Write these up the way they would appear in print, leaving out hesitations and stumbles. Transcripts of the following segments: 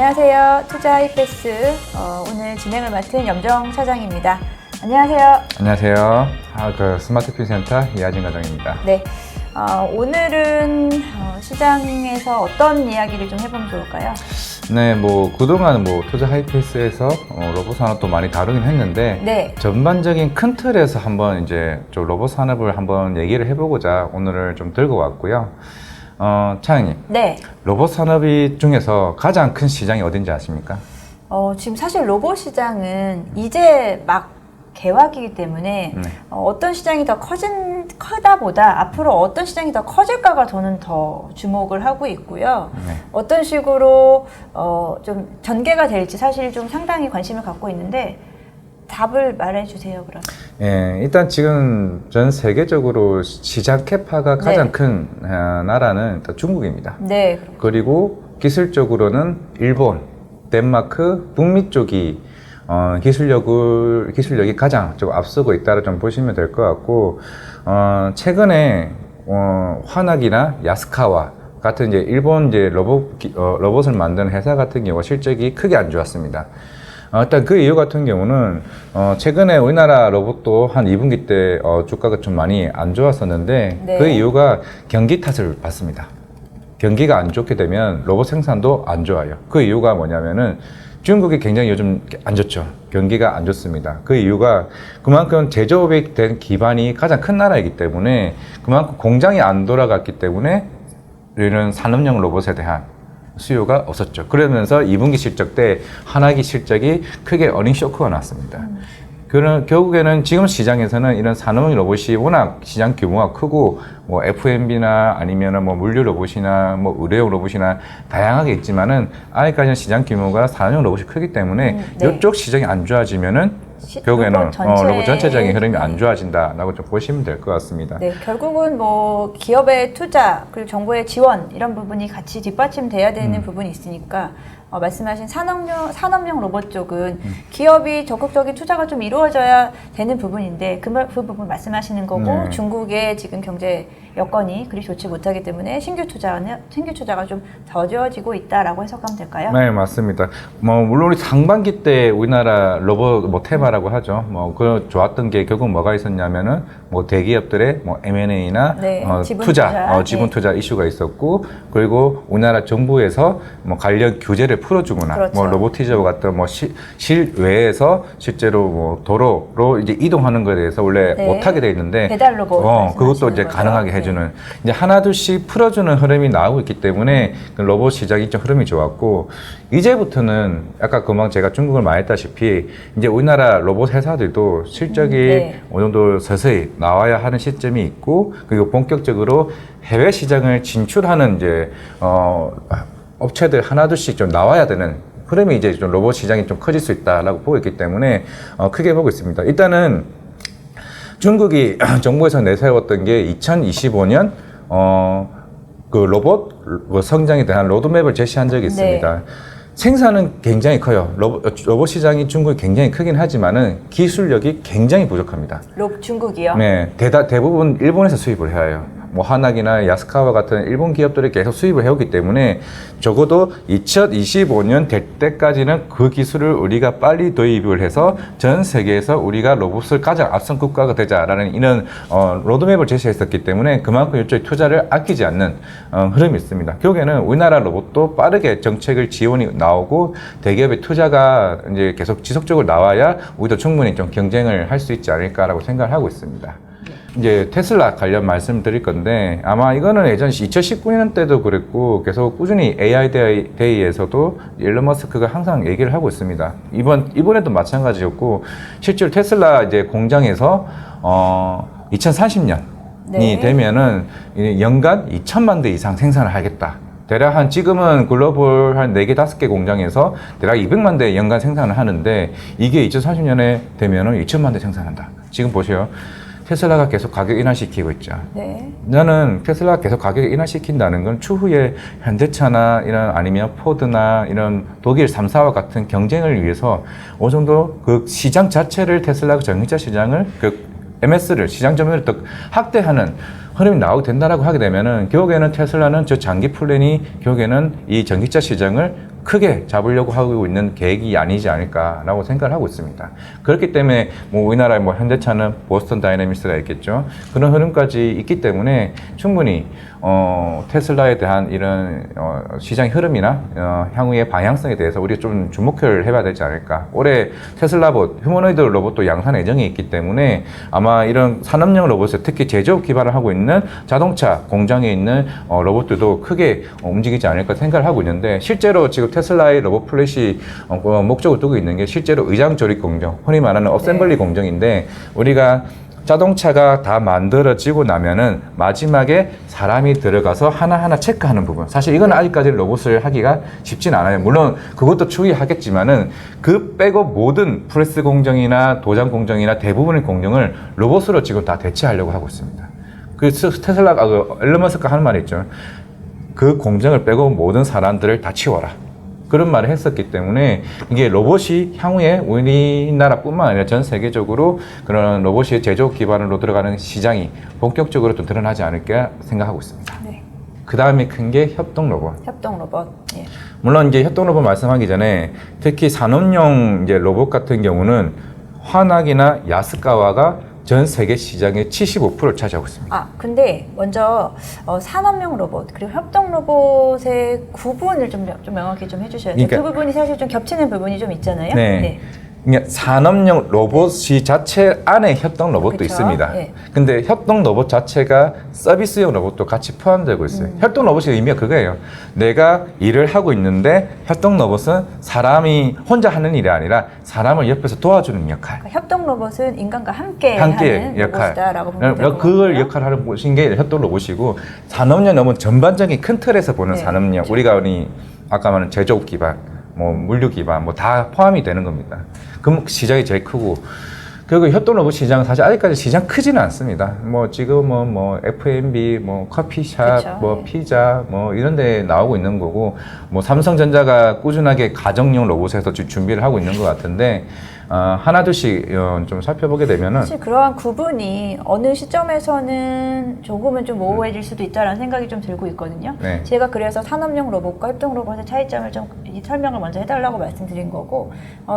안녕하세요. 투자 하이패스 오늘 진행을 맡은 염정 차장입니다. 안녕하세요. 안녕하세요. 스마트핀 센터 이하진 과장입니다. 네, 오늘은 시장에서 어떤 이야기를 좀 해보면 좋을까요? 네, 그동안 투자 하이패스에서 로봇 산업도 많이 다루긴 했는데, 네. 전반적인 큰 틀에서 한번 이제 좀 로봇 산업을 한번 얘기를 해보고자 오늘을 좀 들고 왔고요. 차장님. 네. 로봇 산업이 중에서 가장 큰 시장이 어딘지 아십니까? 지금 사실 로봇 시장은 이제 막 개화기이기 때문에 어떤 시장이 더 크다 보다 앞으로 어떤 시장이 더 커질까가 저는 더 주목을 하고 있고요. 네. 어떤 식으로 좀 전개가 될지 사실 좀 상당히 관심을 갖고 있는데 답을 말해주세요, 그럼. 예, 일단 지금 전 세계적으로 시장 캐파가 가장 네. 큰 나라는 일단 중국입니다. 네. 그리고 기술적으로는 일본, 덴마크, 북미 쪽이 기술력이 가장 좀 앞서고 있다고 좀 보시면 될 것 같고, 최근에 화나기나 야스카와 같은 이제 일본 이제 로봇을 만드는 회사 같은 경우가 실적이 크게 안 좋았습니다. 일단 그 이유 같은 경우는 최근에 우리나라 로봇도 한 2분기 때 주가가 좀 많이 안 좋았었는데, 네. 그 이유가 경기 탓을 받습니다. 경기가 안 좋게 되면 로봇 생산도 안 좋아요. 그 이유가 뭐냐면은 중국이 굉장히 요즘 안 좋죠. 경기가 안 좋습니다. 그 이유가 그만큼 제조업이 된 기반이 가장 큰 나라이기 때문에, 그만큼 공장이 안 돌아갔기 때문에 이런 산업용 로봇에 대한 수요가 없었죠. 그러면서 2분기 실적 때 하나기 실적이 크게 어닝 쇼크가 났습니다. 결국에는 지금 시장에서는 이런 산업용 로봇이 워낙 시장 규모가 크고, F&B나 아니면은 물류 로봇이나 의료용 로봇이나 다양하게 있지만은, 아직까지는 시장 규모가 산업용 로봇이 크기 때문에 네. 이쪽 시장이 안 좋아지면은 결국에는 로봇 전체적인 흐름이 안 좋아진다라고 좀 보시면 될 것 같습니다. 네, 결국은 기업의 투자 그리고 정부의 지원 이런 부분이 같이 뒷받침돼야 되는 부분이 있으니까 말씀하신 산업용 로봇 쪽은 기업이 적극적인 투자가 좀 이루어져야 되는 부분인데 그 부분 말씀하시는 거고, 중국의 지금 경제 여건이 그리 좋지 못하기 때문에 신규 투자가 좀 더뎌지고 있다라고 해석하면 될까요? 네, 맞습니다. 물론 상반기 때 우리나라 로봇 테마라고 하죠. 그 좋았던 게 결국 뭐가 있었냐면은 대기업들의 M&A나 네, 지분 투자 이슈가 있었고, 그리고 우리나라 정부에서 관련 규제를 풀어주거나, 그렇죠. 로보티저 같은 실외에서 실제로 도로로 이제 이동하는 것에 대해서 원래 네. 못하게 돼 있는데, 배달 로봇 그것도 이제 거죠? 가능하게 해주는, 이제 하나둘씩 풀어주는 흐름이 나오고 있기 때문에 그 로봇 시장이 좀 흐름이 좋았고, 이제부터는 아까 금방 제가 중국을 말했다시피 이제 우리나라 로봇 회사들도 실적이 네. 어느 정도 서서히 나와야 하는 시점이 있고, 그리고 본격적으로 해외 시장을 진출하는 이제 업체들 하나둘씩 좀 나와야 되는 흐름이 이제 좀 로봇 시장이 좀 커질 수 있다라고 보고 있기 때문에 크게 보고 있습니다. 일단은 중국이 정부에서 내세웠던 게 2025년 그 로봇 성장에 대한 로드맵을 제시한 적이 있습니다. 네. 생산은 굉장히 커요. 로봇 시장이 중국이 굉장히 크긴 하지만은 기술력이 굉장히 부족합니다. 중국이요? 네, 대부분 일본에서 수입을 해야 해요. 하나기나 야스카와 같은 일본 기업들이 계속 수입을 해오기 때문에 적어도 2025년 될 때까지는 그 기술을 우리가 빨리 도입을 해서 전 세계에서 우리가 로봇을 가장 앞선 국가가 되자라는 이런 로드맵을 제시했었기 때문에 그만큼 이쪽에 투자를 아끼지 않는 흐름이 있습니다. 결국에는 우리나라 로봇도 빠르게 정책을 지원이 나오고 대기업의 투자가 이제 계속 지속적으로 나와야 우리도 충분히 좀 경쟁을 할 수 있지 않을까라고 생각을 하고 있습니다. 이제 테슬라 관련 말씀드릴 건데, 아마 이거는 예전 2019년 때도 그랬고 계속 꾸준히 AI 데이에서도 일론 머스크가 항상 얘기를 하고 있습니다. 이번에도 마찬가지였고, 실제로 테슬라 이제 공장에서 2030년이 네. 되면은 연간 2천만 대 이상 생산을 하겠다. 대략 지금은 글로벌 한 4개, 5개 공장에서 대략 200만 대 연간 생산을 하는데, 이게 2030년에 되면은 2천만 대 생산한다. 지금 보세요. 테슬라가 계속 가격 인하시키고 있죠. 네. 저는 테슬라가 계속 가격 인하시킨다는 건 추후에 현대차나 아니면 포드나 이런 독일 3사와 같은 경쟁을 위해서 어느 정도 그 시장 자체를 테슬라가 전기차 시장을 MS를 시장 점유율을 더 확대하는 흐름이 나오게 된다라고 하게 되면은 결국에는 테슬라는 저 장기 플랜이 결국에는 이 전기차 시장을 크게 잡으려고 하고 있는 계획이 아니지 않을까라고 생각을 하고 있습니다. 그렇기 때문에 뭐 우리나라의 뭐 현대차는 보스턴 다이내믹스가 있겠죠. 그런 흐름까지 있기 때문에 충분히 테슬라에 대한 이런 시장 흐름이나 향후의 방향성에 대해서 우리가 좀 주목을 해봐야 되지 않을까. 올해 테슬라봇, 휴머노이드 로봇도 양산 예정이 있기 때문에 아마 이런 산업용 로봇에 특히 제조업 기반을 하고 있는 자동차 공장에 있는 로봇들도 크게 움직이지 않을까 생각을 하고 있는데, 실제로 지금 테슬라의 로봇 플랫이 목적을 두고 있는 게 실제로 의장 조립 공정, 흔히 말하는 어셈블리 공정인데, 우리가 자동차가 다 만들어지고 나면은 마지막에 사람이 들어가서 하나하나 체크하는 부분. 사실 이건 아직까지 로봇을 하기가 쉽진 않아요. 물론 그것도 추이하겠지만은 그 빼고 모든 프레스 공정이나 도장 공정이나 대부분의 공정을 로봇으로 지금 다 대체하려고 하고 있습니다. 그 테슬라가, 일론 머스크가 하는 말이 있죠. 그 공정을 빼고 모든 사람들을 다 치워라. 그런 말을 했었기 때문에 이게 로봇이 향후에 우리나라뿐만 아니라 전 세계적으로 그런 로봇이 제조업 기반으로 들어가는 시장이 본격적으로 좀 드러나지 않을까 생각하고 있습니다. 네. 그 다음에 큰 게 협동 로봇. 협동 로봇. 예. 물론 이제 협동 로봇 말씀하기 전에 특히 산업용 이제 로봇 같은 경우는 화낙이나 야스카와가 전 세계 시장의 75%를 차지하고 있습니다. 아, 근데 먼저 산업용 로봇 그리고 협동 로봇의 구분을 좀 명확히 좀 해주셔야 돼요. 그러니까, 그 부분이 사실 좀 겹치는 부분이 좀 있잖아요. 네. 그러니까 산업용 로봇이 자체 안에 협동 로봇도 그쵸? 있습니다. 예. 근데 협동 로봇 자체가 서비스용 로봇도 같이 포함되고 있어요. 협동 로봇의 의미가 그거예요. 내가 일을 하고 있는데 협동 로봇은 사람이 혼자 하는 일이 아니라 사람을 옆에서 도와주는 역할. 그러니까 협동 로봇은 인간과 함께 하는 역할. 로봇이다라고 보면 될 것 그걸 같고요. 역할을 하는 것인 게 협동 로봇이고, 산업용 로봇 전반적인 큰 틀에서 보는 네, 산업용, 그렇죠. 우리가 아까 말한 제조업 기반, 뭐 물류 기반, 뭐 다 포함이 되는 겁니다. 그럼 시장이 제일 크고, 그리고 협동 로봇 시장은 사실 아직까지 시장 크지는 않습니다. 뭐 지금은 뭐 F&B, 뭐 커피샵, 그쵸, 뭐 네. 피자, 뭐 이런 데 나오고 있는 거고, 뭐 삼성전자가 꾸준하게 가정용 로봇에서 준비를 하고 있는 것 같은데, 하나둘씩 좀 살펴보게 되면은, 사실 그러한 구분이 어느 시점에서는 조금은 좀 모호해질 수도 있다라는 생각이 좀 들고 있거든요. 네. 제가 그래서 산업용 로봇과 협동 로봇의 차이점을 좀 설명을 먼저 해달라고 말씀드린 거고,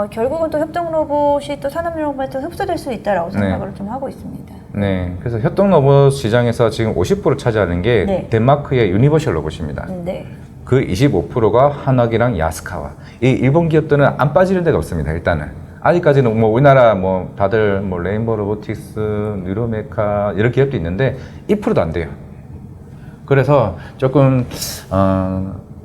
결국은 또 협동 로봇이 또 산업용 로봇에 또 흡수될 수 있다라고 생각을 좀 하고 있습니다. 네, 그래서 협동 로봇 시장에서 지금 50% 차지하는 게 네. 덴마크의 유니버셜 로봇입니다. 네. 그 25%가 하나기랑 야스카와. 이 일본 기업들은 안 빠지는 데가 없습니다. 일단은 아직까지는 뭐 우리나라 뭐 다들 뭐 레인보우 로보틱스, 뉴로메카 이런 기업도 있는데 2%도 안 돼요. 그래서 조금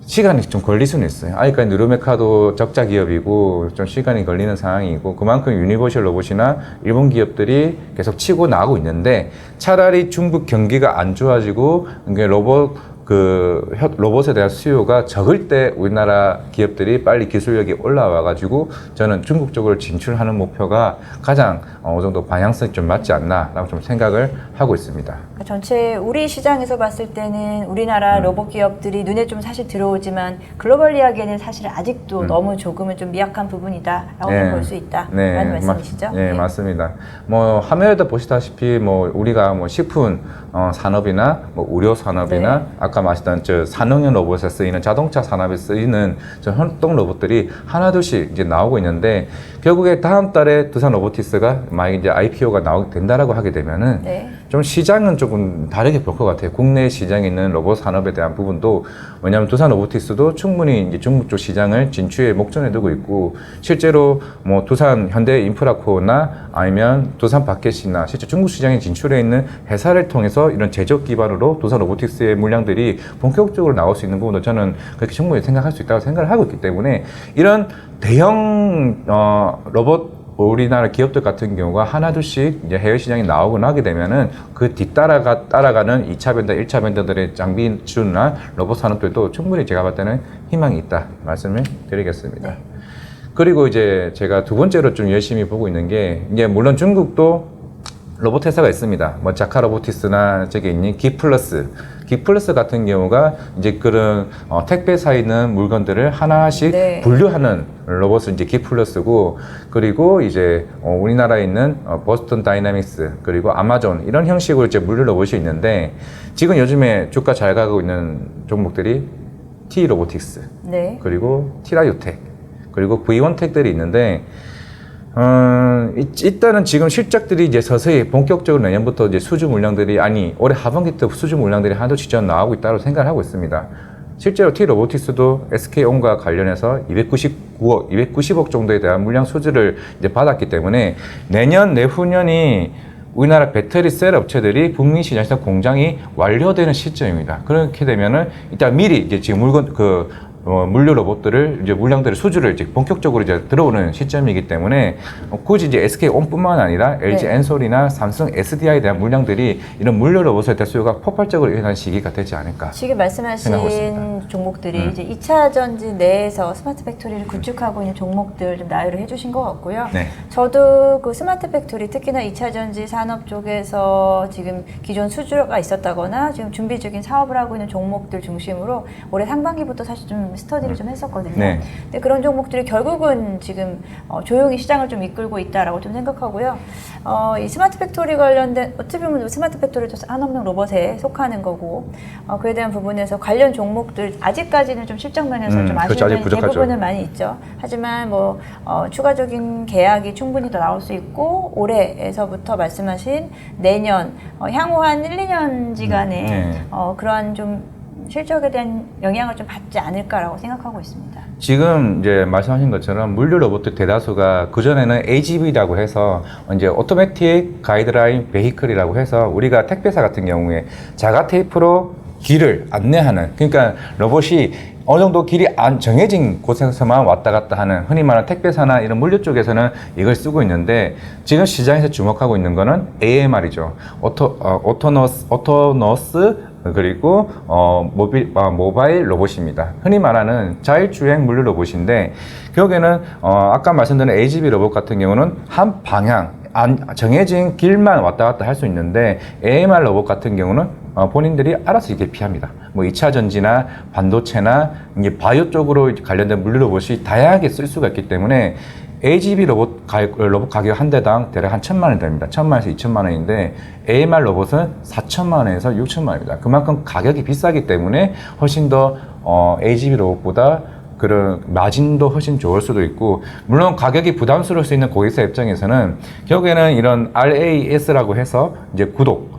시간이 좀 걸릴 수는 있어요. 아직까지 뉴로메카도 적자 기업이고 좀 시간이 걸리는 상황이고, 그만큼 유니버셜 로봇이나 일본 기업들이 계속 치고 나가고 있는데, 차라리 중국 경기가 안 좋아지고 이게 로봇에 대한 수요가 적을 때 우리나라 기업들이 빨리 기술력이 올라와가지고 저는 중국 쪽으로 진출하는 목표가 가장 어느 정도 방향성이 좀 맞지 않나라고 좀 생각을 하고 있습니다. 그러니까 전체 우리 시장에서 봤을 때는 우리나라 로봇 기업들이 눈에 좀 사실 들어오지만 글로벌리하게는 사실 아직도 너무 조금은 좀 미약한 부분이다라고 네. 볼 수 있다라는 말씀이시죠? 네, 맞습니다. 뭐 화면에도 보시다시피 뭐 우리가 뭐 식품 산업이나 뭐 의료 산업이나 네. 아까 말했던 저 산업용 로봇에 쓰이는 자동차 산업에 쓰이는 저 협동 로봇들이 하나둘씩 이제 나오고 있는데, 결국에 다음 달에 두산 로보티스가 만약 이제 IPO가 나오게 된다라고 하게 되면은 네. 좀 시장은 조금 다르게 볼 것 같아요. 국내 시장에 있는 로봇 산업에 대한 부분도, 왜냐하면 두산 로보틱스도 충분히 이제 중국 쪽 시장을 진출에 목전에 두고 있고, 실제로 뭐 두산 현대 인프라코나 아니면 두산 바켓이나 실제 중국 시장에 진출해 있는 회사를 통해서 이런 제조업 기반으로 두산 로보틱스의 물량들이 본격적으로 나올 수 있는 부분도 저는 그렇게 충분히 생각할 수 있다고 생각을 하고 있기 때문에, 이런 대형 로봇 우리나라 기업들 같은 경우가 하나둘씩 이제 해외 시장에 나오거나 하게 되면은 그 따라가는 2차 벤더, 1차 벤더들의 장비 주나 로봇 산업들도 충분히 제가 봤을 때는 희망이 있다 말씀을 드리겠습니다. 네. 그리고 이제 제가 두 번째로 좀 열심히 보고 있는 게, 이제 물론 중국도 로봇 회사가 있습니다. 뭐 자카 로보티스나 저기 있는 기플러스 같은 경우가 이제 그런 택배사에 있는 물건들을 하나씩 네. 분류하는 로봇은 이제 기플러스고, 그리고 이제 우리나라에 있는 보스턴 다이내믹스 그리고 아마존 이런 형식으로 이제 물류 로봇이 있는데, 지금 요즘에 주가 잘 가고 있는 종목들이 T 로보틱스, 네. 그리고 티라유텍, 그리고 V1텍들이 있는데, 일단은 지금 실적들이 이제 서서히 본격적으로 내년부터 이제 수주 물량들이, 올해 하반기 때 수주 물량들이 하나도 직전 나오고 있다고 생각을 하고 있습니다. 실제로 T 로보틱스도 SK온과 관련해서 290억 정도에 대한 물량 수주를 이제 받았기 때문에 내년, 내후년이 우리나라 배터리 셀 업체들이 북미 시장에서 공장이 완료되는 시점입니다. 그렇게 되면은 일단 미리 이제 지금 물류 로봇들을 이제 물량들을 수주를 이제 본격적으로 이제 들어오는 시점이기 때문에 굳이 이제 SK온뿐만 아니라 LG 네. 엔솔이나 삼성 SDI에 대한 물량들이 이런 물류 로봇에 대한 수요가 폭발적으로 일어나는 시기가 되지 않을까. 지금 생각하고 말씀하신 있습니다. 종목들이 이제 2차 전지 내에서 스마트 팩토리를 구축하고 있는 종목들 좀 나열을 해주신 것 같고요. 네. 저도 그 스마트 팩토리, 특히나 2차 전지 산업 쪽에서 지금 기존 수주가 있었다거나 지금 준비 중인 사업을 하고 있는 종목들 중심으로 올해 상반기부터 사실 좀 스터디를 좀 했었거든요. 네. 근데 그런 종목들이 결국은 지금 조용히 시장을 좀 이끌고 있다라고 좀 생각하고요. 이 스마트 팩토리 관련된, 어떻게 보면 스마트 팩토리도 산업용 로봇에 속하는 거고, 그에 대한 부분에서 관련 종목들 아직까지는 좀 실적 면에서 좀 그렇죠. 아쉬운 아직 면이 부족하죠. 대부분은 많이 있죠. 하지만 뭐 추가적인 계약이 충분히 더 나올 수 있고, 올해에서부터 말씀하신 내년 향후 한 1, 2년지간에 네. 그러한 좀 실적에 대한 영향을 좀 받지 않을까라고 생각하고 있습니다. 지금 이제 말씀하신 것처럼 물류 로봇들 대다수가 그전에는 AGV라고 해서 이제 오토매틱 가이드라인 베이클이라고 해서 우리가 택배사 같은 경우에 자가 테이프로 길을 안내하는, 그러니까 로봇이 어느 정도 길이 안 정해진 곳에서만 왔다 갔다 하는, 흔히 말하는 택배사나 이런 물류 쪽에서는 이걸 쓰고 있는데, 지금 시장에서 주목하고 있는 거는 AMR이죠. 오토너스 그리고 모바일 로봇입니다. 흔히 말하는 자율주행 물류 로봇인데, 결국에는 아까 말씀드린 AGV 로봇 같은 경우는 한 방향 정해진 길만 왔다 갔다 할 수 있는데, AMR 로봇 같은 경우는 본인들이 알아서 이렇게 피합니다. 뭐 2차 전지나 반도체나 이게 바이오 쪽으로 관련된 물류 로봇이 다양하게 쓸 수가 있기 때문에 AGV 로봇 가격 한 대당 대략 한 1,000만 원 됩니다. 1,000만원에서 2,000만 원인데 AMR 로봇은 4,000만 원에서 6,000만 원입니다. 그만큼 가격이 비싸기 때문에 훨씬 더 AGV 로봇보다 그런 마진도 훨씬 좋을 수도 있고, 물론 가격이 부담스러울 수 있는 고객사 입장에서는 결국에는 이런 RAS라고 해서 이제 구독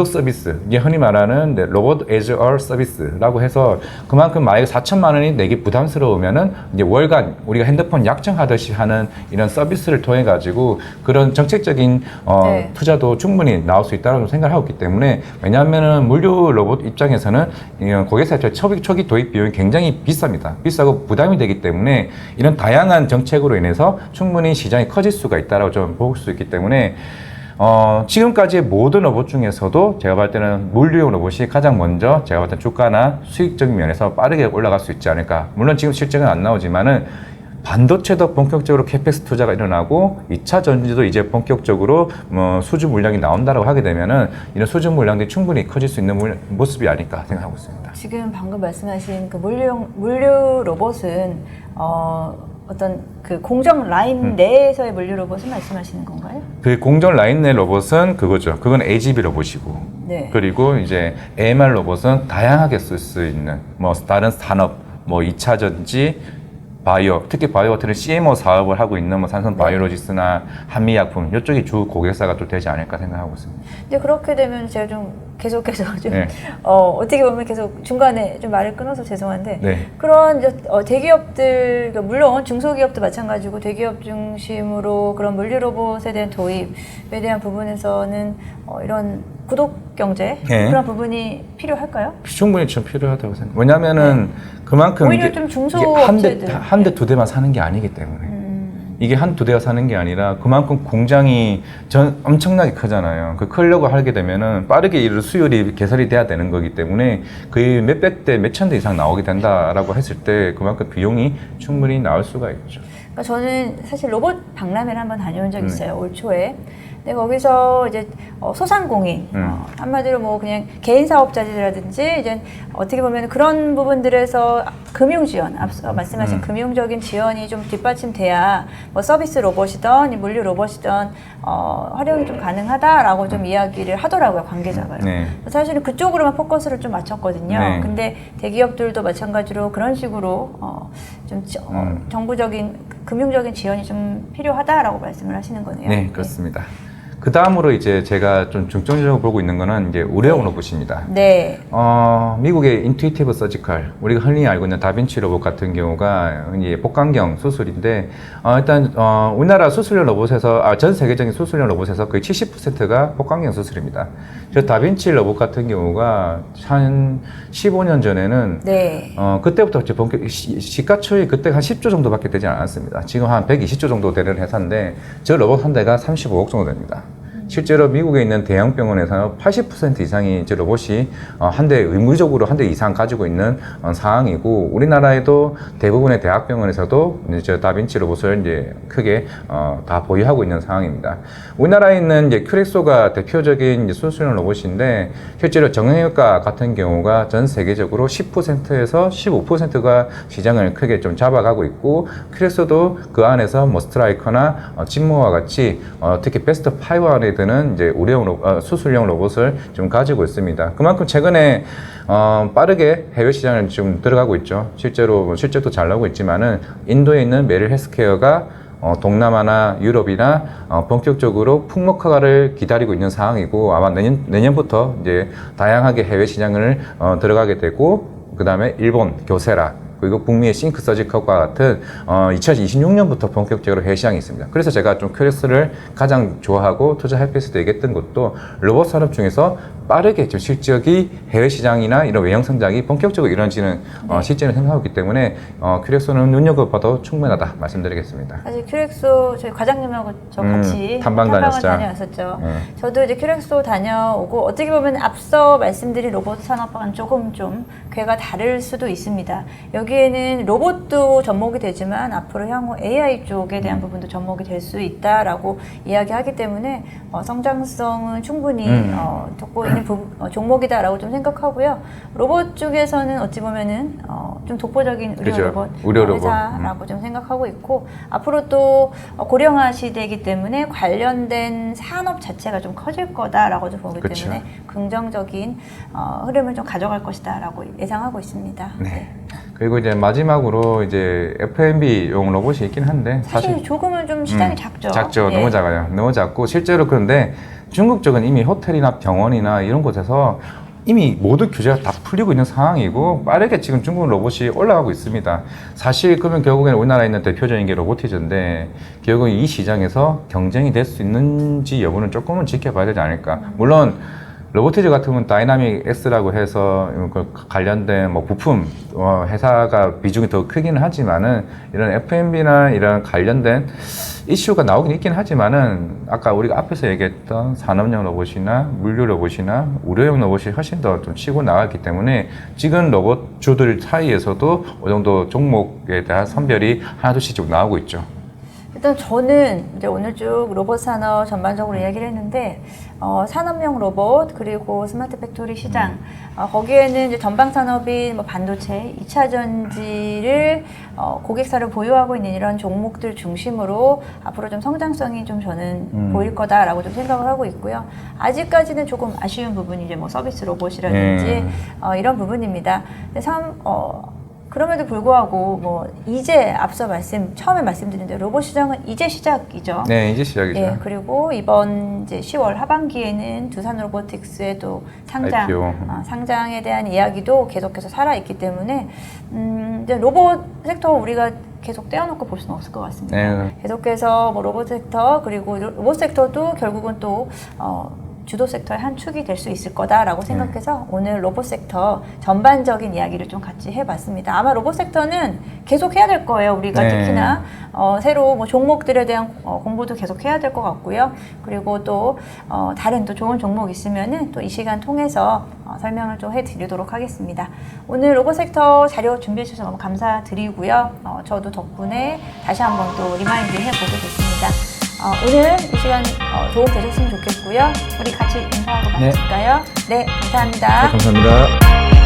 서비스, 이게 흔히 말하는 로봇 as a 서비스라고 해서 그만큼 만약에 4,000만 원이 내기 부담스러우면은 이제 월간 우리가 핸드폰 약정하듯이 하는 이런 서비스를 통해 가지고 그런 정책적인 네. 투자도 충분히 나올 수 있다고 생각하고 있기 때문에, 왜냐하면은 물류 로봇 입장에서는 고객사 초기 도입 비용이 굉장히 비쌉니다. 비싸고 부담이 되기 때문에 이런 다양한 정책으로 인해서 충분히 시장이 커질 수가 있다고 좀 볼 수 있기 때문에, 지금까지의 모든 로봇 중에서도 제가 볼 때는 물류용 로봇이 가장 먼저 제가 볼 때는 주가나 수익적인 면에서 빠르게 올라갈 수 있지 않을까. 물론 지금 실적은 안 나오지만은 반도체도 본격적으로 캐펙스 투자가 일어나고 2차 전지도 이제 본격적으로 수주 물량이 나온다고 하게 되면은 이런 수주 물량들이 충분히 커질 수 있는 모습이 아닐까 생각하고 있습니다. 지금 방금 말씀하신 그 물류 로봇은 어떤 그 공정 라인 내에서의 물류 로봇을 말씀하시는 건가요? 그 공정 라인 내 로봇은 그거죠. 그건 AGV 로봇이고, 네. 그리고 이제 AMR 로봇은 다양하게 쓸 수 있는 뭐 다른 산업, 뭐 2차 전지, 바이오, 특히 바이오 같은 CMO 사업을 하고 있는 뭐 삼성 바이오로직스나 한미약품, 이쪽이 주 고객사가 또 되지 않을까 생각하고 있습니다. 근데 그렇게 되면 제가 좀 계속해서 좀 네. 어떻게 보면 계속 중간에 좀 말을 끊어서 죄송한데, 네. 그런 이제 대기업들, 그러니까 물론 중소기업도 마찬가지고 대기업 중심으로 그런 물류 로봇에 대한 도입에 대한 부분에서는 이런 구독 경제 네. 그런 부분이 필요할까요? 충분히 좀 필요하다고 생각해요. 왜냐면은 그만큼 오히려 이게 좀 중소 이게 업체들. 한 대 두 대만 사는 게 아니기 때문에. 이게 한 두 대가 사는 게 아니라 그만큼 공장이 엄청나게 크잖아요. 그 크려고 하게 되면은 빠르게 이 수율이 개설이 돼야 되는 거기 때문에 거의 몇백 대, 몇천 대 이상 나오게 된다라고 했을 때 그만큼 비용이 충분히 나올 수가 있죠. 그러니까 저는 사실 로봇 박람회를 한번 다녀온 적이 있어요. 올 초에. 근데 거기서 이제 소상공인 한마디로 뭐 그냥 개인 사업자들이라든지 이제 어떻게 보면 그런 부분들에서 금융 지원, 앞서 말씀하신 금융적인 지원이 좀 뒷받침돼야 뭐 서비스 로봇이든 물류 로봇이든 활용이 좀 가능하다라고 좀 이야기를 하더라고요, 관계자가요. 네. 사실은 그쪽으로만 포커스를 좀 맞췄거든요. 네. 근데 대기업들도 마찬가지로 그런 식으로 좀 정부적인 금융적인 지원이 좀 필요하다라고 말씀을 하시는 거네요. 네, 그렇습니다. 그 다음으로 이제 제가 좀 중점적으로 보고 있는 거는 이제 의료용 로봇입니다. 네. 미국의 인투이티브 서지컬, 우리가 흔히 알고 있는 다빈치 로봇 같은 경우가 이제 복강경 수술인데, 일단, 우리나라 수술용 로봇에서, 전 세계적인 수술용 로봇에서 거의 70%가 복강경 수술입니다. 저 다빈치 로봇 같은 경우가 한 15년 전에는, 네. 그때부터 이제 시가총액이 그때 한 10조 정도밖에 되지 않았습니다. 지금 한 120조 정도 되는 회사인데, 저 로봇 한 대가 35억 정도 됩니다. 실제로 미국에 있는 대형 병원에서 80% 이상이 이제 로봇이 한 대 의무적으로 한 대 이상 가지고 있는 상황이고, 우리나라에도 대부분의 대학병원에서도 이제 다빈치 로봇을 이제 크게 다 보유하고 있는 상황입니다. 우리나라에 있는 이제 큐렉소가 대표적인 이제 수술용 로봇인데, 실제로 정형외과 같은 경우가 전 세계적으로 10%에서 15%가 시장을 크게 좀 잡아가고 있고, 큐렉소도 그 안에서 뭐 스트라이커나 진모와 같이 특히 베스트 5 안에 드는 이제 의료용 수술용 로봇을 좀 가지고 있습니다. 그만큼 최근에 빠르게 해외 시장을 좀 들어가고 있죠. 실제로 실적도 잘 나오고 있지만은 인도에 있는 메릴 헬스케어가 동남아나 유럽이나 본격적으로 폭록화를 기다리고 있는 상황이고, 아마 내년부터 이제 다양하게 해외 시장을 들어가게 되고, 그 다음에 일본 교세라, 그리고 북미의 싱크 서지컬과 같은 2026년부터 본격적으로 해외 시장이 있습니다. 그래서 제가 좀 큐렉스를 가장 좋아하고 투자할 필요도 얘기했던 것도, 로봇 산업 중에서 빠르게 좀 실적이 해외 시장이나 이런 외형 성장이 본격적으로 이루어지는 실제는 생각하고 있기 때문에 큐렉스는 눈여겨봐도 충분하다 말씀드리겠습니다. 사실 큐렉소 저희 과장님하고 저 같이 탐방을 다녀왔었죠. 저도 이제 큐렉소 다녀오고, 어떻게 보면 앞서 말씀드린 로봇 산업과는 조금 좀 궤가 다를 수도 있습니다. 여기에는 로봇도 접목이 되지만 앞으로 향후 AI 쪽에 대한 부분도 접목이 될 수 있다라고 이야기하기 때문에 성장성은 충분히 돋보이는 종목이다라고 좀 생각하고요. 로봇 쪽에서는 어찌 보면은 좀 독보적인 의료 로봇 회사라고 좀 생각하고 있고, 앞으로 또 고령화 시대이기 때문에 관련된 산업 자체가 좀 커질 거다라고 좀 보기 그쵸. 때문에 긍정적인 흐름을 좀 가져갈 것이다라고 예상하고 있습니다. 네. 그리고 이제 마지막으로 이제 F&B용 로봇이 있긴 한데, 사실 조금은 좀 시장이 작죠. 작죠. 예. 너무 작아요. 너무 작고, 실제로 그런데 중국 쪽은 이미 호텔이나 병원이나 이런 곳에서 이미 모두 규제가 다 풀리고 있는 상황이고, 빠르게 지금 중국 로봇이 올라가고 있습니다. 사실 그러면 결국에는 우리나라에 있는 대표적인 게 로보티즈인데, 결국 이 시장에서 경쟁이 될 수 있는지 여부는 조금은 지켜봐야 되지 않을까. 물론 로보티즈 같은 건 다이나믹 S라고 해서 관련된 뭐 부품 회사가 비중이 더 크기는 하지만은, 이런 F&B나 이런 관련된 이슈가 나오긴 있긴 하지만은, 아까 우리가 앞에서 얘기했던 산업용 로봇이나 물류 로봇이나 의료용 로봇이 훨씬 더 좀 치고 나갔기 때문에, 지금 로봇주들 사이에서도 어느 정도 종목에 대한 선별이 하나둘씩 좀 나오고 있죠. 일단 저는 이제 오늘 쭉 로봇 산업 전반적으로 이야기를 했는데, 산업용 로봇 그리고 스마트 팩토리 시장, 거기에는 이제 전방 산업인 뭐 반도체, 2차 전지를 고객사를 보유하고 있는 이런 종목들 중심으로 앞으로 좀 성장성이 좀 저는 보일 거다라고 좀 생각을 하고 있고요. 아직까지는 조금 아쉬운 부분이 이제 뭐 서비스 로봇이라든지 이런 부분입니다. 근데 그럼에도 불구하고 뭐 이제 앞서 처음에 말씀드린 대로 로봇 시장은 이제 시작이죠. 네, 이제 시작이죠. 예, 그리고 이번 이제 10월 하반기에는 두산 로보틱스의 또 상장에 대한 이야기도 계속해서 살아 있기 때문에 이제 로봇 섹터 우리가 계속 떼어놓고 볼 수는 없을 것 같습니다. 네. 계속해서 뭐 로봇 섹터 그리고 로봇 섹터도 결국은 또 주도 섹터의 한 축이 될 수 있을 거다라고 생각해서 오늘 로봇 섹터 전반적인 이야기를 좀 같이 해봤습니다. 아마 로봇 섹터는 계속 해야 될 거예요. 우리가 특히나 새로 뭐 종목들에 대한 공부도 계속 해야 될 것 같고요. 그리고 또 다른 또 좋은 종목 있으면은 또 이 시간 통해서 설명을 좀 해드리도록 하겠습니다. 오늘 로봇 섹터 자료 준비해 주셔서 너무 감사드리고요. 저도 덕분에 다시 한번 또 리마인드 해보게 됐습니다. 오늘 이 시간 도움 되셨으면 좋겠고요. 우리 같이 인사하고 마칠까요? 네, 감사합니다. 감사합니다.